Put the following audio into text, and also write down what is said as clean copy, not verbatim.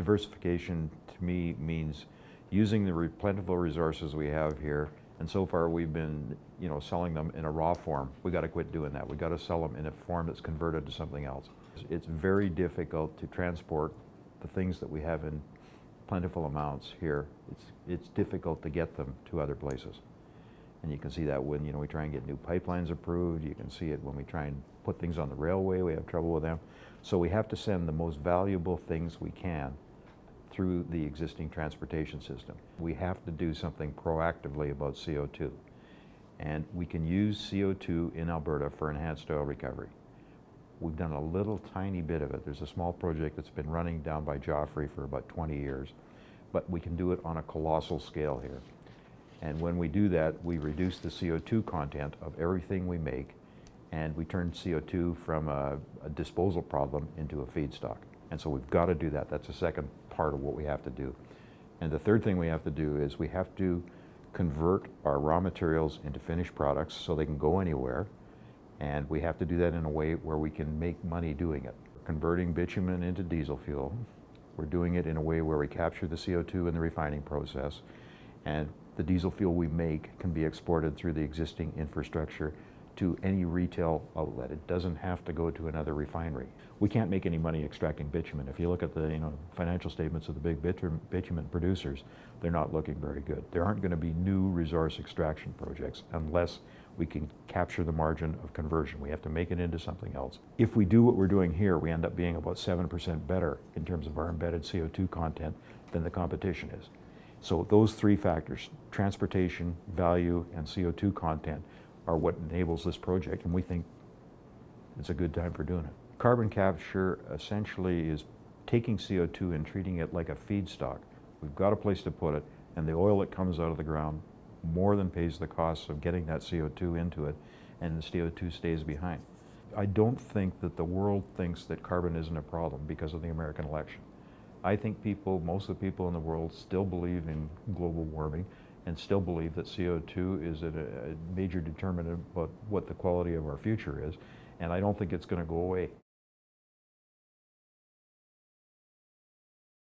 Diversification to me means using the plentiful resources we have here, and so far we've been, selling them in a raw form. We got to quit doing that. We got to sell them in a form that's converted to something else. It's very difficult to transport the things that we have in plentiful amounts here. It's difficult to get them to other places. And you can see that when we try and get new pipelines approved. You can see it when we try and put things on the railway. We have trouble with them. So we have to send the most valuable things we can through the existing transportation system. We have to do something proactively about CO2. And we can use CO2 in Alberta for enhanced oil recovery. We've done a little tiny bit of it. There's a small project that's been running down by Joffrey for about 20 years, but we can do it on a colossal scale here. And when we do that, we reduce the CO2 content of everything we make, and we turn CO2 from a disposal problem into a feedstock. And so we've got to do that. That's the second part of what we have to do. And the third thing we have to do is we have to convert our raw materials into finished products so they can go anywhere. And we have to do that in a way where we can make money doing it. Converting bitumen into diesel fuel. We're doing it in a way where we capture the CO2 in the refining process. And the diesel fuel we make can be exported through the existing infrastructure to any retail outlet. It doesn't have to go to another refinery. We can't make any money extracting bitumen. If you look at the financial statements of the big bitumen producers, they're not looking very good. There aren't going to be new resource extraction projects unless we can capture the margin of conversion. We have to make it into something else. If we do what we're doing here, we end up being about 7% better in terms of our embedded CO2 content than the competition is. So those three factors, transportation, value, and CO2 content, are what enables this project, and we think it's a good time for doing it. Carbon capture essentially is taking CO2 and treating it like a feedstock. We've got a place to put it, and the oil that comes out of the ground more than pays the costs of getting that CO2 into it, and the CO2 stays behind. I don't think that the world thinks that carbon isn't a problem because of the American election. I think most of the people in the world still believe in global warming and still believe that CO2 is a major determinant about what the quality of our future is, and I don't think it's going to go away.